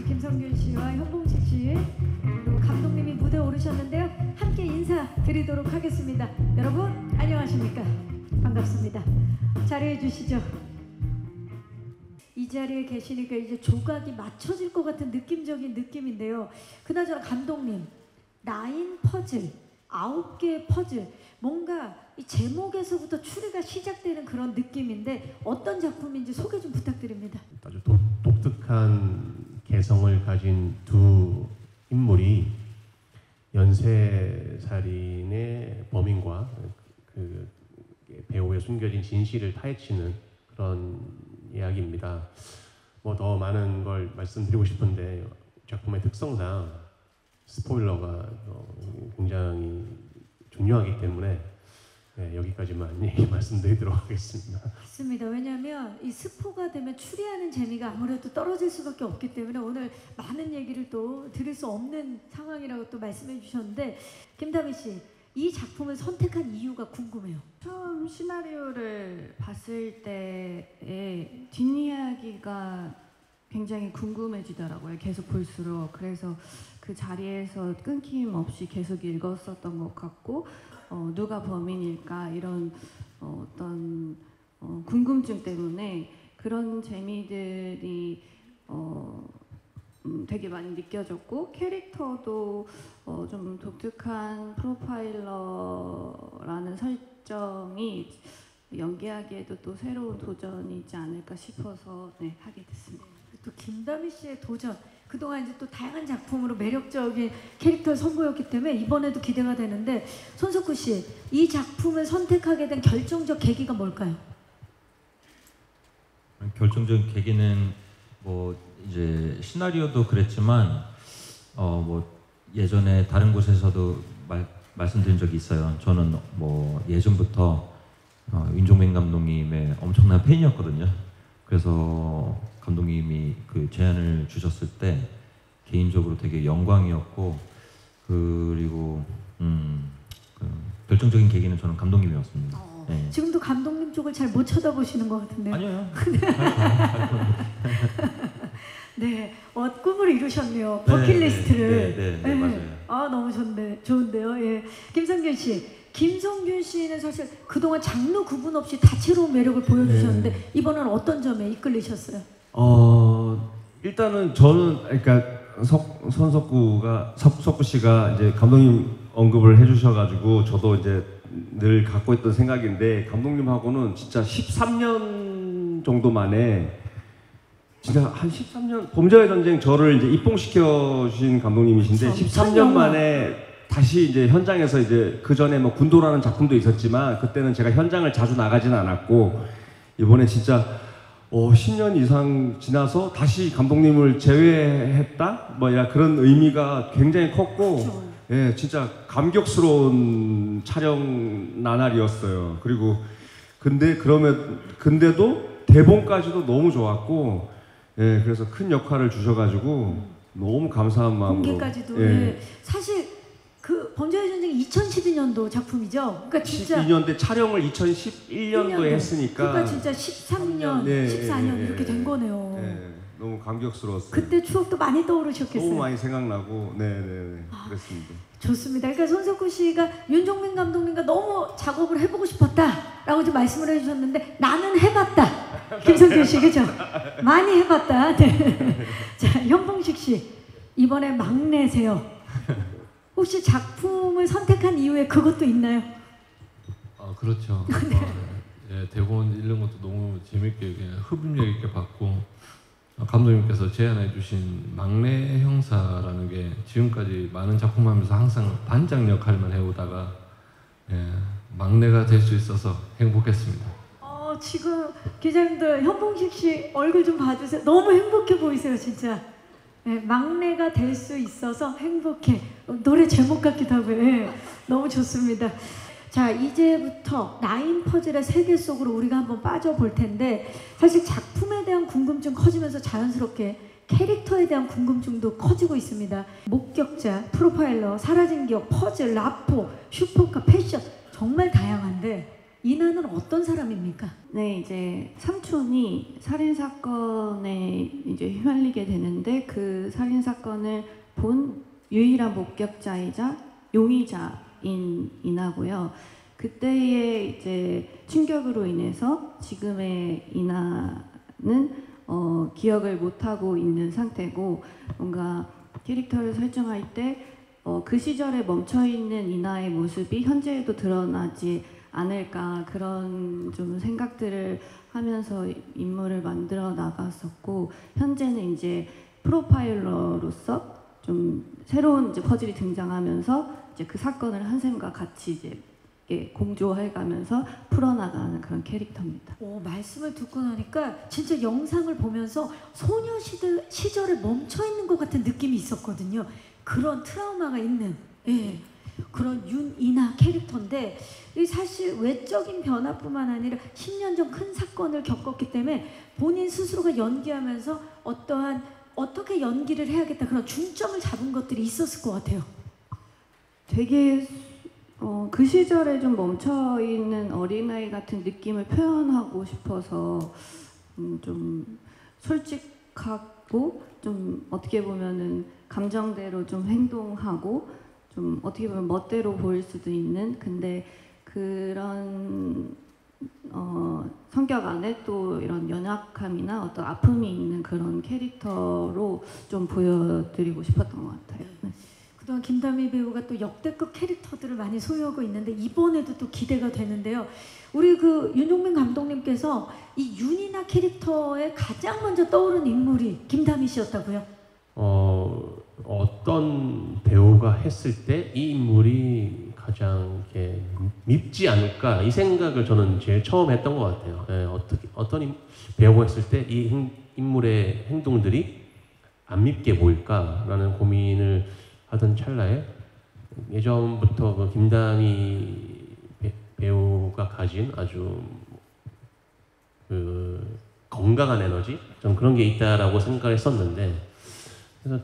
김성균 씨와 현봉식 씨 그리고 감독님이 무대에 오르셨는데요. 함께 인사드리도록 하겠습니다. 여러분 안녕하십니까? 반갑습니다. 자리해 주시죠. 이 자리에 계시니까 이제 조각이 맞춰질 것 같은 느낌적인 느낌인데요. 그나저나 감독님, 9 퍼즐, 9개의 퍼즐, 뭔가 이 제목에서부터 추리가 시작되는 그런 느낌인데 어떤 작품인지 소개 좀 부탁드립니다. 아주 독특한 개성을 가진 두 인물이 연쇄살인의 범인과 그 배우의 숨겨진 진실을 파헤치는 그런 이야기입니다. 뭐 더 많은 걸 말씀드리고 싶은데 작품의 특성상 스포일러가 굉장히 중요하기 때문에 여기까지만 말씀드리도록 하겠습니다. 맞습니다. 왜냐하면 이 스포가 되면 추리하는 재미가 아무래도 떨어질 수밖에 없기 때문에 오늘 많은 얘기를 또 들을 수 없는 상황이라고 또 말씀해 주셨는데 김다미 씨, 이 작품을 선택한 이유가 궁금해요. 처음 시나리오를 봤을 때의 뒷이야기가 굉장히 궁금해지더라고요. 계속 볼수록. 그래서 그 자리에서 끊김없이 계속 읽었었던 것 같고 누가 범인일까 이런 어떤 궁금증 때문에 그런 재미들이 되게 많이 느껴졌고 캐릭터도 좀 독특한 프로파일러라는 설정이 연기하기에도 또 새로운 도전이지 않을까 싶어서 하게 됐습니다. 또 김다미 씨의 도전, 그동안 이제 또 다양한 작품으로 매력적인 캐릭터를 선보였기 때문에 이번에도 기대가 되는데 손석구 씨, 이 작품을 선택하게 된 결정적 계기가 뭘까요? 결정적인 계기는 뭐 이제 시나리오도 그랬지만 뭐 예전에 다른 곳에서도 말씀드린 적이 있어요. 저는 뭐 예전부터 윤종빈 감독님의 엄청난 팬이었거든요. 그래서 감독님이 그 제안을 주셨을 때 개인적으로 되게 영광이었고 그리고 결정적인 계기는 저는 감독님이었습니다. 네. 지금도 감독님 쪽을 잘 못 쳐다보시는 것 같은데요. 아니요. 네, 꿈을 이루셨네요. 버킷리스트를. 네, 맞아요. 아, 너무 좋은데요. 예. 김성균 씨, 김성균 씨는 사실 그동안 장르 구분 없이 다채로운 매력을 보여주셨는데 이번에는 어떤 점에 이끌리셨어요? 일단은 저는 그러니까 석구 씨가 이제 감독님 언급을 해주셔가지고 저도 이제 늘 갖고 있던 생각인데 감독님하고는 진짜 13년 정도 만에 진짜 한 13년 범죄의 전쟁 저를 이제 입봉시켜 주신 감독님이신데 13년 만에 다시 이제 현장에서 이제 그 전에 뭐 군도라는 작품도 있었지만 그때는 제가 현장을 자주 나가지는 않았고 이번에 진짜 10년 이상 지나서 다시 감독님을 재회했다? 뭐 그런 의미가 굉장히 컸고 예, 진짜 감격스러운 촬영 나날이었어요. 그리고 근데도 대본까지도 너무 좋았고 예, 그래서 큰 역할을 주셔가지고 너무 감사한 마음으로 공개까지도 예. 사실 그 범죄의 전쟁이 2012년도 작품이죠. 그러니까 진짜 12년대 촬영을 2011년도에 했으니까 그러니까 진짜 13년, 14년 이렇게 된 거네요. 너무 감격스러웠어요. 그때 추억도 많이 떠오르셨겠어요. 너무 많이 생각나고 그랬습니다. 좋습니다. 그러니까 손석구 씨가 윤종빈 감독님과 너무 작업을 해보고 싶었다라고 좀 말씀을 해주셨는데 나는 해봤다. 김성균 씨 그죠? 많이 해봤다. 네. 자, 현봉식 씨 이번에 막내세요. 혹시 작품을 선택한 이유에 그것도 있나요? 그렇죠. 예, 대본 읽는 것도 너무 재밌게 그냥 흡입력 있게 봤고 감독님께서 제안해 주신 막내 형사라는 게 지금까지 많은 작품하면서 항상 반장 역할만 해오다가 막내가 될 수 있어서 행복했습니다. 지금 기자님들 현봉식 씨 얼굴 좀 봐주세요. 너무 행복해 보이세요 진짜. 막내가 될 수 있어서 행복해. 노래 제목 같기도 하고요. 너무 좋습니다. 자, 이제부터 9 퍼즐의 세계 속으로 우리가 한번 빠져볼 텐데 사실 작품에 대한 궁금증 커지면서 자연스럽게 캐릭터에 대한 궁금증도 커지고 있습니다. 목격자, 프로파일러, 사라진 기억, 퍼즐, 라포, 슈퍼카, 패션 정말 다양한데 이나는 어떤 사람입니까? 네, 이제 삼촌이 살인 사건에 이제 휘말리게 되는데 그 살인 사건을 본 유일한 목격자이자 용의자인 이나고요. 그때의 이제 충격으로 인해서 지금의 이나는 기억을 못하고 있는 상태고, 뭔가 캐릭터를 설정할 때 그 시절에 멈춰있는 이나의 모습이 현재에도 드러나지 않을까, 그런 좀 생각들을 하면서 인물을 만들어 나갔었고, 현재는 이제 프로파일러로서 좀 새로운 이제 퍼즐이 등장하면서 이제 그 사건을 한샘과 같이 이제 공조해가면서 풀어나가는 그런 캐릭터입니다. 오, 말씀을 듣고 나니까 진짜 영상을 보면서 시절에 멈춰 있는 것 같은 느낌이 있었거든요. 그런 트라우마가 있는 그런 윤이나 캐릭터인데, 이 사실 외적인 변화뿐만 아니라 10년 전 큰 사건을 겪었기 때문에 본인 스스로가 연기하면서 어떻게 연기를 해야겠다, 그런 중점을 잡은 것들이 있었을 것 같아요. 되게 그 시절에 좀 멈춰있는 어린아이 같은 느낌을 표현하고 싶어서 좀 솔직하고 좀 어떻게 보면은 감정대로 좀 행동하고 좀 어떻게 보면 멋대로 보일 수도 있는, 근데 그런 성격 안에 또 이런 연약함이나 어떤 아픔이 있는 그런 캐릭터로 좀 보여드리고 싶었던 것 같아요. 네. 그동안 김다미 배우가 또 역대급 캐릭터들을 많이 소유하고 있는데 이번에도 또 기대가 되는데요. 우리 그 윤종민 감독님께서 이 윤이나 캐릭터에 가장 먼저 떠오른 인물이 김다미 씨였다고요? 어떤 배우가 했을 때 이 인물이 가장 이렇게 밉지 않을까, 이 생각을 저는 제일 처음 했던 것 같아요. 어떤 배우가 했을 때 이 인물의 행동들이 안 밉게 보일까라는 고민을 하던 찰나에 예전부터 그 김다미 배우가 가진 아주 그 건강한 에너지, 좀 그런 게 있다라고 생각을 했었는데, 그래서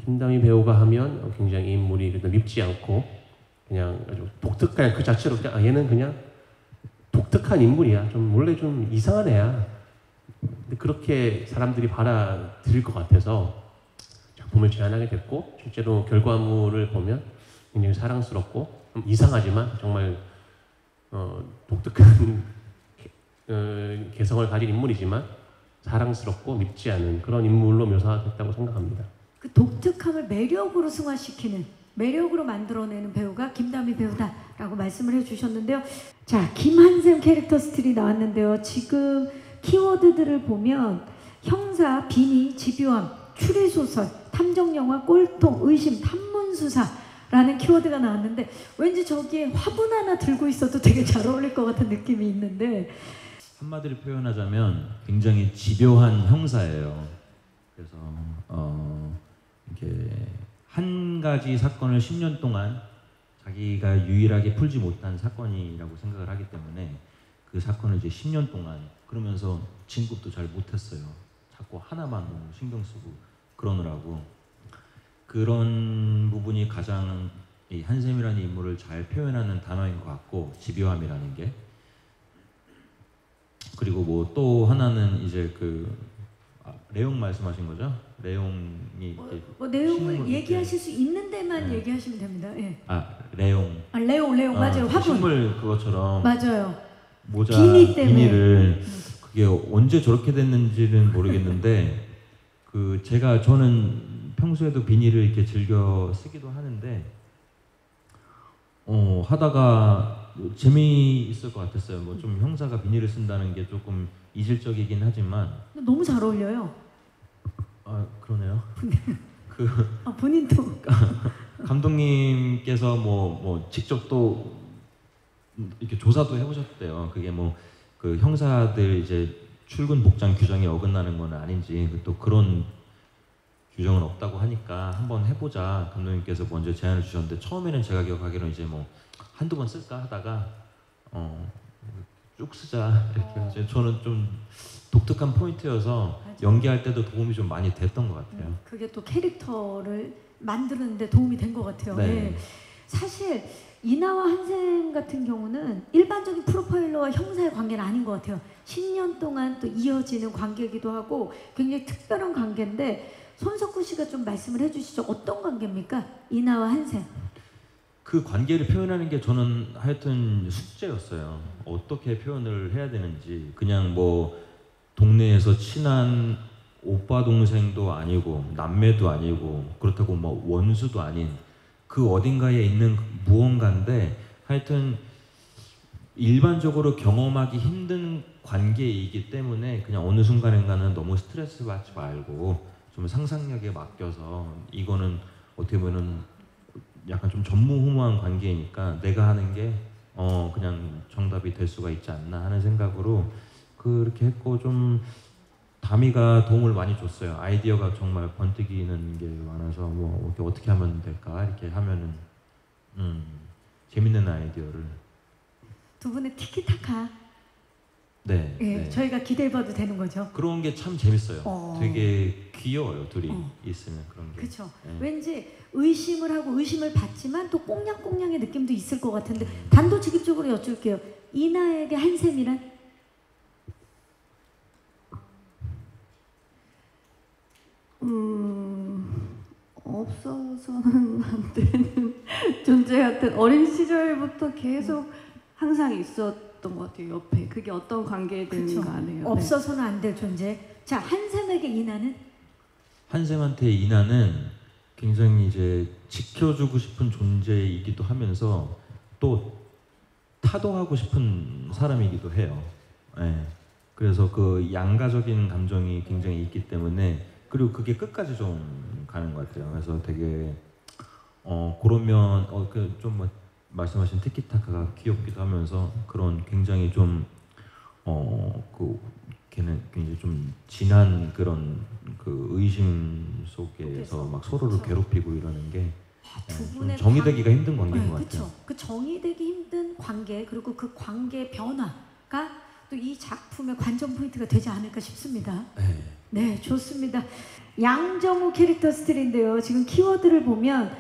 김다미 배우가 하면 굉장히 인물이 그래도 밉지 않고 그냥 아주 독특한, 그 자체로 그냥 얘는 그냥 독특한 인물이야, 좀 원래 좀 이상한 애야, 근데 그렇게 사람들이 받아들일 것 같아서 작품을 제안하게 됐고, 실제로 결과물을 보면 굉장히 사랑스럽고 좀 이상하지만 정말 독특한 개성을 가진 인물이지만 사랑스럽고 밉지 않은 그런 인물로 묘사됐다고 생각합니다. 그 독특함을 매력으로 승화시키는, 매력으로 만들어내는 배우가 김다미 배우다라고 말씀을 해주셨는데요. 자, 김한샘 캐릭터 스틸이 나왔는데요. 지금 키워드들을 보면 형사, 비니, 집요함, 추리소설, 탐정영화, 꼴통, 의심, 탐문수사라는 키워드가 나왔는데, 왠지 저기에 화분 하나 들고 있어도 되게 잘 어울릴 것 같은 느낌이 있는데, 한마디로 표현하자면 굉장히 집요한 형사예요. 그래서 이렇게 한 가지 사건을 10년 동안 자기가 유일하게 풀지 못한 사건이라고 생각을 하기 때문에 그 사건을 이제 10년 동안 그러면서 진급도 잘 못했어요. 자꾸 하나만 너무 신경 쓰고 그러느라고. 그런 부분이 가장 이 한샘이라는 인물을 잘 표현하는 단어인 것 같고, 집요함이라는 게. 그리고 뭐 또 하나는 이제 레옹 말씀하신 거죠? 레옹이 뭐 내용을 식물, 얘기하실 수 있는 데만 네. 얘기하시면 됩니다. 예. 레옹. 레옹 맞아요. 화분. 식물 그것처럼 맞아요. 모자 비니 때문에. 비니를 그게 언제 저렇게 됐는지는 모르겠는데 저는 평소에도 비니를 이렇게 즐겨 쓰기도 하는데 하다가 재미있을 것 같았어요. 뭐 좀 형사가 비니를 쓴다는 게 조금 이질적이긴 하지만 너무 잘 어울려요. 그러네요. 본인도 감독님께서 뭐 직접 또 이렇게 조사도 해보셨대요. 그게 그 형사들 이제 출근 복장 규정이 어긋나는 건 아닌지, 또 그런 규정은 없다고 하니까 한번 해보자 감독님께서 먼저 제안을 주셨는데, 처음에는 제가 기억하기로는 이제 한두 번 쓸까 하다가 쭉 쓰자 이렇게 해서 저는 좀 독특한 포인트여서 맞아요. 연기할 때도 도움이 좀 많이 됐던 것 같아요. 그게 또 캐릭터를 만드는데 도움이 된 것 같아요. 네. 예. 사실 이나와 한샘 같은 경우는 일반적인 프로파일러와 형사의 관계는 아닌 것 같아요. 10년 동안 또 이어지는 관계이기도 하고 굉장히 특별한 관계인데 손석구 씨가 좀 말씀을 해주시죠. 어떤 관계입니까? 이나와 한샘. 그 관계를 표현하는 게 저는 하여튼 숙제였어요. 어떻게 표현을 해야 되는지. 그냥 뭐 동네에서 친한 오빠 동생도 아니고 남매도 아니고 그렇다고 뭐 원수도 아닌 그 어딘가에 있는 무언가인데 하여튼 일반적으로 경험하기 힘든 관계이기 때문에 그냥 어느 순간인가는 너무 스트레스 받지 말고 좀 상상력에 맡겨서 이거는 어떻게 보면은 약간 좀 전무후무한 관계이니까 내가 하는 게 그냥 정답이 될 수가 있지 않나 하는 생각으로 그렇게 했고 좀 다미가 도움을 많이 줬어요. 아이디어가 정말 번뜩이는 게 많아서 뭐 어떻게 하면 될까 이렇게 하면은 재밌는 아이디어를 두 분의 티키타카. 네, 예, 네. 저희가 기대해봐도 되는 거죠. 그런 게 참 재밌어요. 되게 귀여워요. 둘이 있으면 그런 게. 그렇죠. 네. 왠지 의심을 하고 의심을 받지만 또 꽁냥꽁냥의 느낌도 있을 것 같은데 단도직입적으로 여쭐게요. 이나에게 한샘이란? 없어서는 안 되는 존재 같은 어린 시절부터 계속 항상 있었던 것 같아요. 옆에. 그게 어떤 관계든 그쵸. 간에요. 네. 없어서는 안 될 존재. 자, 한샘에게 이나는? 한샘한테 이나는 굉장히 이제 지켜주고 싶은 존재이기도 하면서 또 타도하고 싶은 사람이기도 해요. 예. 그래서 그 양가적인 감정이 굉장히 있기 때문에 그리고 그게 끝까지 좀 가는 것 같아요. 그래서 되게 그러면 좀 뭐 말씀하신 티키타카가 귀엽기도 하면서 그런 굉장히 좀 걔는 굉장히 좀 진한 그런 그 의심 속에서 막 서로를 괴롭히고 이러는 게 두 좀 분의 정의되기가 힘든 관계인 것 그렇죠. 같아요. 그 정의되기 힘든 관계 그리고 그 관계의 변화가 또 이 작품의 관전 포인트가 되지 않을까 싶습니다. 네. 네, 좋습니다. 양정우 캐릭터 스틸인데요. 지금 키워드를 보면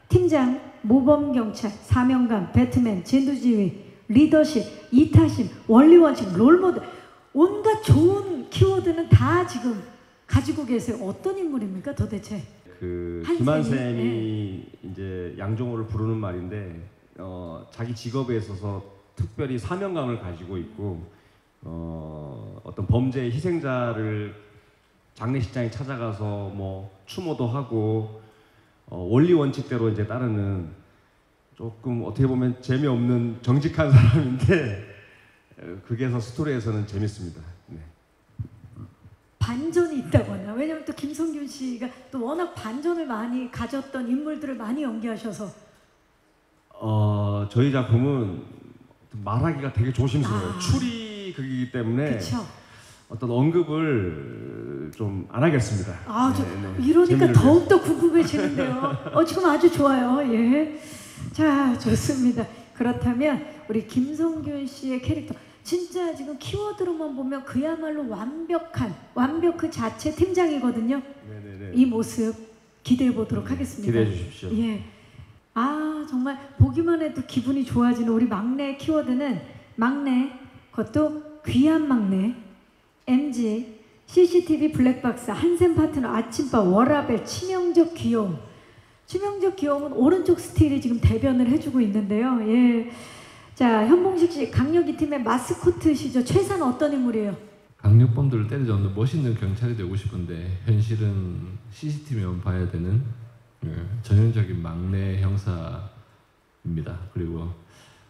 팀장, 모범경찰, 사명감, 배트맨, 진두지휘, 리더십, 이타심, 원리원칙, 롤모델 온갖 좋은 키워드는 다 지금 가지고 계세요. 어떤 인물입니까 도대체? 그 한샘이? 김한샘이 이제 양정호를 부르는 말인데 자기 직업에 있어서 특별히 사명감을 가지고 있고 어떤 범죄 희생자를 장례식장에 찾아가서 뭐 추모도 하고 원리 원칙대로 이제 따르는 조금 어떻게 보면 재미없는 정직한 사람인데 그게서 스토리에서는 재밌습니다. 네. 반전이 있다거나 왜냐면 또 김성균 씨가 또 워낙 반전을 많이 가졌던 인물들을 많이 연기하셔서 저희 작품은 말하기가 되게 조심스러워요. 아. 추리극이기 때문에 그렇죠. 어떤 언급을 좀 안 하겠습니다. 아, 저 네, 네. 이러니까 재미를 더욱더 궁금해지는데요. 지금 아주 좋아요. 예. 자, 좋습니다. 그렇다면 우리 김성균 씨의 캐릭터 진짜 지금 키워드로만 보면 그야말로 완벽 그 자체 팀장이거든요. 네네네. 이 모습 기대해 보도록 하겠습니다. 기대해 주십시오. 예. 아, 정말 보기만 해도 기분이 좋아지는 우리 막내 키워드는 막내, 그것도 귀한 막내, MG, CCTV 블랙박스, 한샘 파트너, 아침밥, 워라벨, 치명적 귀여움. 치명적 귀여움은 오른쪽 스틸이 지금 대변을 해주고 있는데요. 예. 자, 현봉식 씨, 강력이 팀의 마스코트시죠. 최사는 어떤 인물이에요? 강력범들을 때려잡는 멋있는 경찰이 되고 싶은데 현실은 CCTV만 봐야 되는 전형적인 막내 형사입니다. 그리고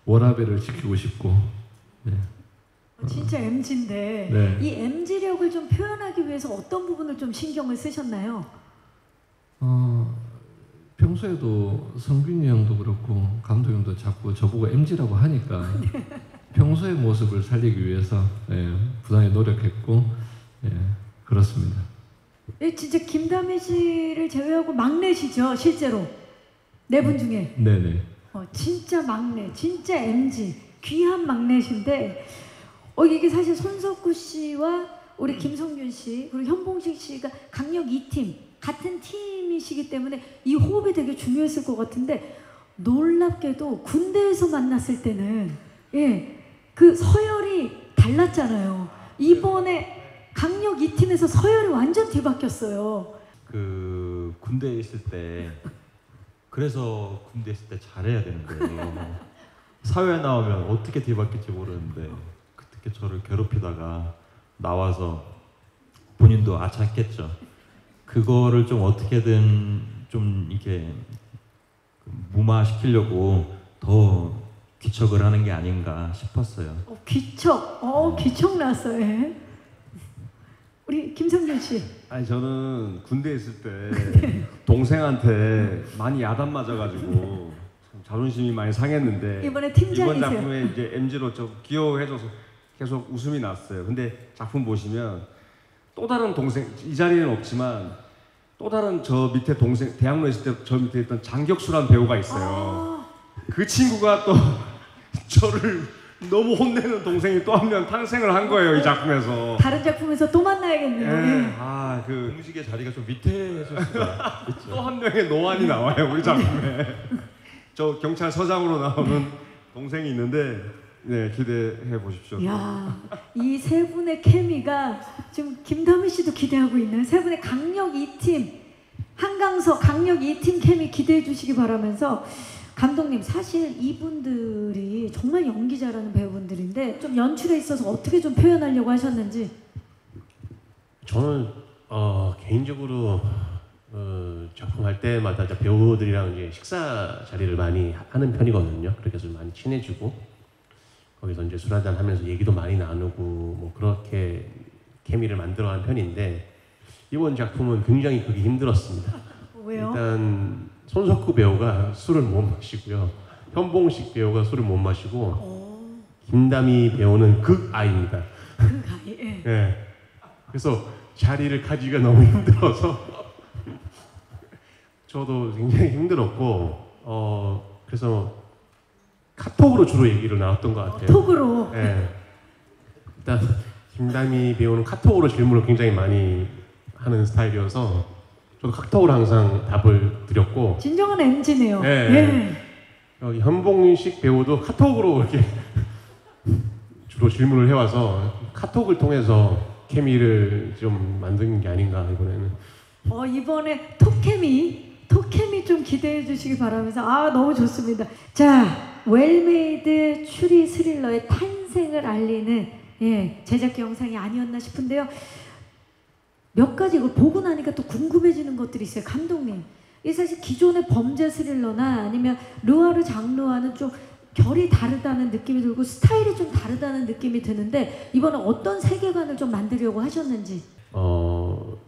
워라벨을 지키고 싶고 진짜 MG인데 네. 이 MG력을 좀 표현하기 위해서 어떤 부분을 좀 신경을 쓰셨나요? 평소에도 성균이 형도 그렇고 감독 형도 자꾸 저보고 MG라고 하니까 평소의 모습을 살리기 위해서 부단히 노력했고 그렇습니다. 진짜 김다미 씨를 제외하고 막내시죠, 실제로 네 분 중에. 네네. 진짜 막내, 진짜 MG, 귀한 막내신데 이게 사실 손석구 씨와 우리 김성균 씨 그리고 현봉식 씨가 강력 2팀 같은 팀이시기 때문에 이 호흡이 되게 중요했을 것 같은데 놀랍게도 군대에서 만났을 때는 그 서열이 달랐잖아요. 이번에 강력 2팀에서 서열이 완전 뒤바뀌었어요. 그 군대에 있을 때 그래서 군대에 있을 때 잘해야 되는데 사회에 나오면 어떻게 뒤바뀔지 모르는데 그렇게 저를 괴롭히다가 나와서 본인도 아차했겠죠. 그거를 좀 어떻게든 좀 이렇게 무마시키려고 더 귀척을 하는 게 아닌가 싶었어요. 귀척 나왔어요. 예. 우리 김성준 씨. 아니 저는 군대에 있을 때 동생한테 많이 야단 맞아가지고 참 자존심이 많이 상했는데 이번에 팀장이세요. 이번 작품에 이제 MG로 좀 귀여워해줘서 계속 웃음이 났어요. 근데 작품 보시면 또 다른 동생, 이 자리는 없지만 또 다른 저 밑에 동생, 대학로에 있을 때 저 밑에 있던 장격수란 배우가 있어요. 그 친구가 또 저를 너무 혼내는 동생이 또 한 명 탄생을 한 거예요, 이 작품에서. 다른 작품에서 또 만나야겠네요. 예. 그 공식의 자리가 좀 밑에 있었어요. 또 한 명의 노안이 나와요, 우리 작품에. 저 경찰서장으로 나오는 동생이 있는데, 네, 기대해 보십시오. 야, 이 세 분의 케미가 지금 김다미 씨도 기대하고 있는 세 분의 강력 2팀, 한강서 강력 2팀 케미 기대해 주시기 바라면서, 감독님 사실 이분들이 정말 연기 잘하는 배우분들인데 좀 연출에 있어서 어떻게 좀 표현하려고 하셨는지. 저는 개인적으로 작품 할 때마다 이제 배우들이랑 이제 식사 자리를 많이 하는 편이거든요. 그렇게 해서 많이 친해지고 거기서 이제 술 한잔 하면서 얘기도 많이 나누고 뭐 그렇게 케미를 만들어가는 편인데 이번 작품은 굉장히 그게 힘들었습니다. 왜요? 일단 손석구 배우가 술을 못 마시고요. 현봉식 배우가 술을 못 마시고 김다미 배우는 극아입니다. 극아이. 예. 네. 그래서 자리를 가지기가 너무 힘들어서 저도 굉장히 힘들었고 그래서 카톡으로 주로 얘기를 나눴던 것 같아요. 톡으로. 네. 일단 김다미 배우는 카톡으로 질문을 굉장히 많이 하는 스타일이어서 저도 카톡으로 항상 답을 드렸고 진정한 MZ네요. 네. 예. 여기 현봉식 배우도 카톡으로 이렇게 주로 질문을 해와서 카톡을 통해서 케미를 좀 만드는 게 아닌가 이번에는. 이번에 톡케미 좀 기대해 주시기 바라면서 너무 좋습니다. 자, 웰메이드 추리 스릴러의 탄생을 알리는 제작기 영상이 아니었나 싶은데요. 몇 가지 이걸 보고 나니까 또 궁금해지는 것들이 있어요. 감독님, 이 사실 기존의 범죄 스릴러나 아니면 르와르 장르와는 좀 결이 다르다는 느낌이 들고 스타일이 좀 다르다는 느낌이 드는데 이번에 어떤 세계관을 좀 만들려고 하셨는지.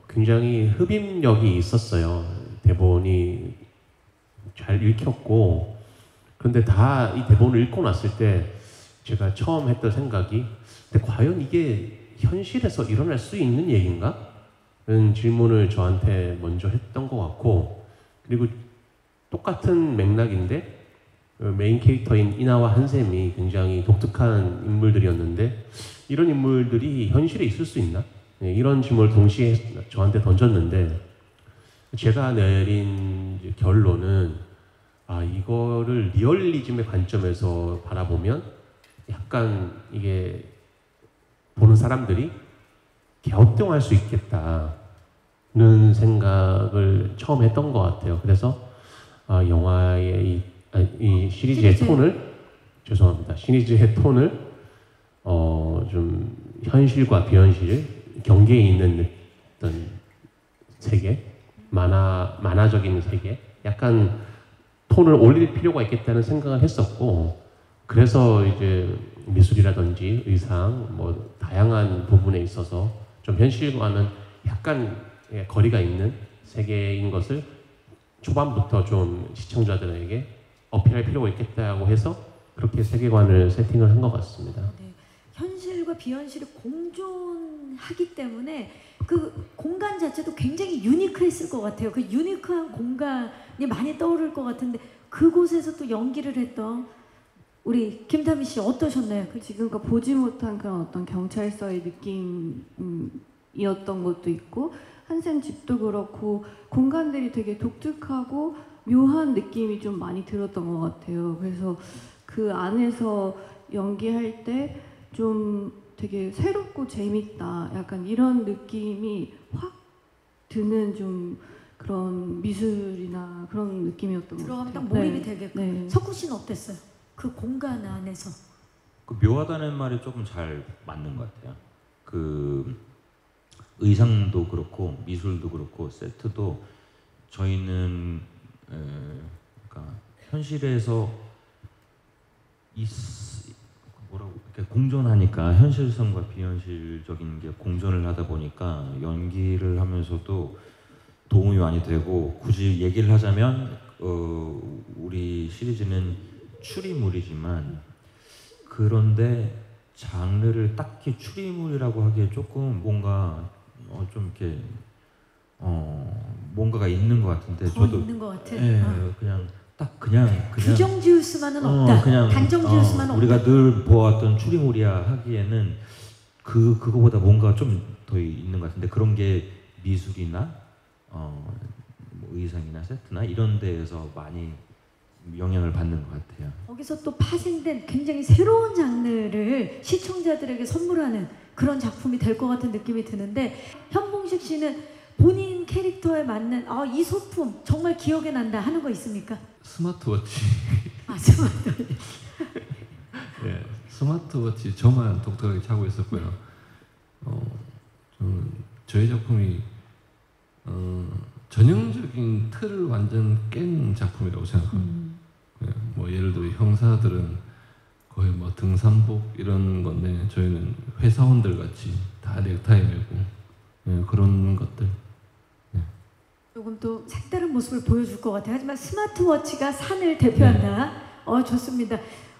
굉장히 흡입력이 있었어요. 대본이 잘 읽혔고 그런데 다 이 대본을 읽고 났을 때 제가 처음 했던 생각이 근데 과연 이게 현실에서 일어날 수 있는 얘기인가? 라는 질문을 저한테 먼저 했던 것 같고 그리고 똑같은 맥락인데 메인 캐릭터인 이나와 한샘이 굉장히 독특한 인물들이었는데 이런 인물들이 현실에 있을 수 있나? 이런 질문을 동시에 저한테 던졌는데 제가 내린 결론은 이거를 리얼리즘의 관점에서 바라보면 약간 이게 보는 사람들이 갸우뚱할 수 있겠다는 생각을 처음 했던 것 같아요. 그래서 영화의 이 시리즈의 톤을 시리즈의 톤을 좀 현실과 비현실 경계에 있는 어떤 세계, 만화적인 세계, 약간 톤을 올릴 필요가 있겠다는 생각을 했었고 그래서 이제 미술이라든지 의상 뭐 다양한 부분에 있어서 좀 현실과는 약간 거리가 있는 세계인 것을 초반부터 좀 시청자들에게 어필할 필요가 있겠다고 해서 그렇게 세계관을 세팅을 한 것 같습니다. 네. 현실과 비현실이 공존하기 때문에 그 공간 자체도 굉장히 유니크했을 것 같아요. 그 유니크한 공간이 많이 떠오를 것 같은데 그곳에서 또 연기를 했던 우리 김다미 씨 어떠셨나요? 지금껏 보지 못한 그런 어떤 경찰서의 느낌이었던 것도 있고 한샘 집도 그렇고 공간들이 되게 독특하고 묘한 느낌이 좀 많이 들었던 것 같아요. 그래서 그 안에서 연기할 때 좀 되게 새롭고 재밌다, 약간 이런 느낌이 확 드는 좀 그런 미술이나 그런 느낌이었던 것 들어가면 같아요. 딱 몰입이 네. 되게끔. 네. 석훈 씨는 어땠어요? 그 공간 안에서. 그 묘하다는 말이 조금 잘 맞는 것 같아요. 그 의상도 그렇고 미술도 그렇고 세트도 저희는 그러니까 현실에서 뭐라고 이렇게 공존하니까 현실성과 비현실적인 게 공존을 하다 보니까 연기를 하면서도 도움이 많이 되고, 굳이 얘기를 하자면 우리 시리즈는 추리물이지만 그런데 장르를 딱히 추리물이라고 하기에 조금 뭔가 좀 이렇게 뭔가가 있는 것 같은데, 더 저도 있는 것 같아. 예, 그냥 규정 지을 수만은 없다. 그냥 단정 지을 수만은 우리가 없다. 늘 보아왔던 추리물이야 하기에는 그거보다 뭔가 좀 더 있는 것 같은데, 그런 게 미술이나 뭐 의상이나 세트나 이런 데에서 많이 영향을 받는 것 같아요. 거기서 또 파생된 굉장히 새로운 장르를 시청자들에게 선물하는 그런 작품이 될 것 같은 느낌이 드는데, 현봉식 씨는 본인 캐릭터에 맞는 이 소품 정말 기억에 난다 하는 거 있습니까? 스마트워치. 스마트워치. 예, 스마트워치 저만 독특하게 차고 있었고요. 저는 저희 작품이 전형적인 틀을 완전 깬 작품이라고 생각합니다. 예, 뭐 예를 들어 형사들은 거의 뭐 등산복 이런 건데, 저희는 회사원들 같이 다 넥타이 메고 그런 것들. 조금 또 색다른 모습을 보여줄 것 같아요. 하지만 스마트워치가 산을 대표한다. 좋습니다.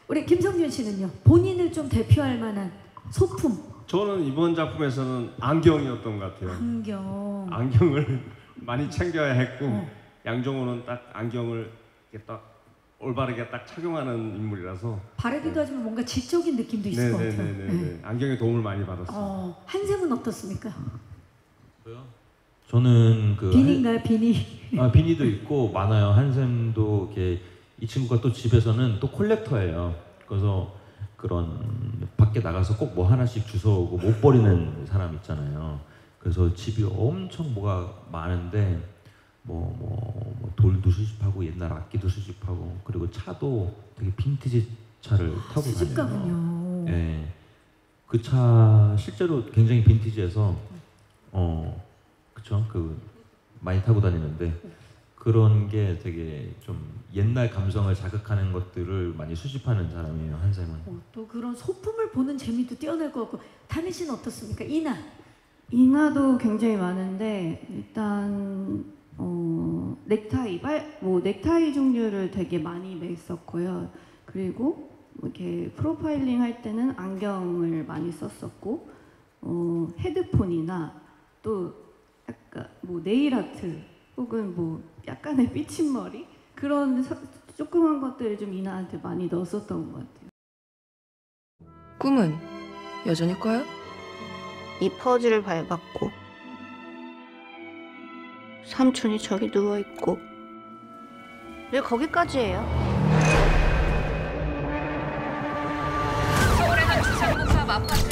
우리 김성준 씨는요? 본인을 좀 대표할 만한 소품. 저는 이번 작품에서는 안경이었던 것 같아요. 안경을 많이 챙겨야 했고, 양정호는 딱 안경을 이렇게 딱 올바르게 딱 착용하는 인물이라서 바르기도 하지만 뭔가 지적인 느낌도 있을 것 같아요. 네네네. 안경에 도움을 많이 받았어요. 한샘은 어떻습니까? 저는 비니인가요? 비니? 비니도 있고 많아요. 한샘도 이렇게, 이 친구가 또 집에서는 또 콜렉터예요. 그래서 그런 밖에 나가서 꼭 뭐 하나씩 주워오고 못 버리는 사람 있잖아요. 그래서 집이 엄청 뭐가 많은데 뭐 돌도 수집하고 옛날 악기도 수집하고, 그리고 차도 되게 빈티지 차를 타고 다녀요. 수집가군요. 예, 그 차 실제로 굉장히 빈티지해서 그쵸, 많이 타고 다니는데, 그런 게 되게 좀 옛날 감성을 자극하는 것들을 많이 수집하는 사람이에요, 한샘은. 또 그런 소품을 보는 재미도 뛰어날 것 같고. 다미 씨는 어떻습니까? 인화도 굉장히 많은데, 일단 넥타이 종류를 되게 많이 맸었고요. 그리고 이렇게 프로파일링 할 때는 안경을 많이 썼었고, 헤드폰이나 또 약간 네일 아트 혹은 약간의 삐친머리, 그런 조그만 것들을 좀 이나한테 많이 넣었었던 것 같아요. 꿈은 여전히 꿔요? 이 퍼즐을 밟았고, 삼촌이 저기 누워있고, 왜 거기까지예요?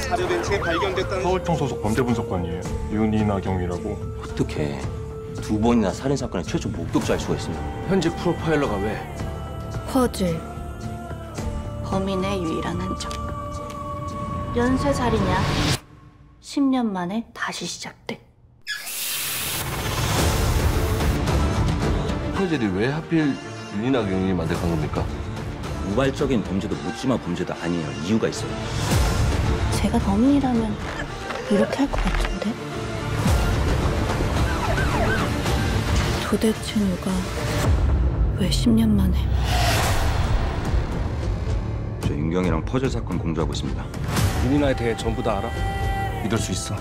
사료된 채 발견됐다는 서울청 소속 범죄분석관이에요. 윤이나경이라고. 어떻게 2번이나 살인사건의 최초 목격자일 수가 있습니다. 현직 프로파일러가 왜? 퍼즐, 범인의 유일한 흔적. 연쇄살이냐? 10년 만에 다시 시작돼. 퍼즐이 왜 하필 윤이나경이 만들어간 겁니까? 우발적인 범죄도 묻지마 범죄도 아니에요. 이유가 있어요. 제가 범인이라면 이렇게 할 것 같은데? 도대체 누가 왜 10년 만에? 저 윤경이랑 퍼즐 사건 공조하고 있습니다. 윤이나에 대해 전부 다 알아? 믿을 수 있어.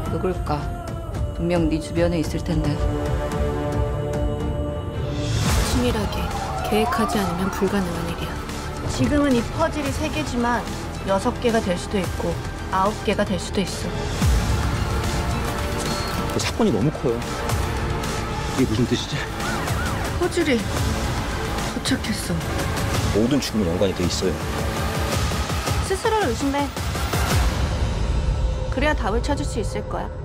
누굴까? 분명 네 주변에 있을 텐데. 치밀하게 계획하지 않으면 불가능한 일이야. 지금은 이 퍼즐이 3개지만 6개가 될 수도 있고 9개가 될 수도 있어. 그 사건이 너무 커요. 이게 무슨 뜻이지? 퍼즐이 도착했어. 모든 죽음이 연관이 돼 있어요. 스스로를 의심해. 그래야 답을 찾을 수 있을 거야.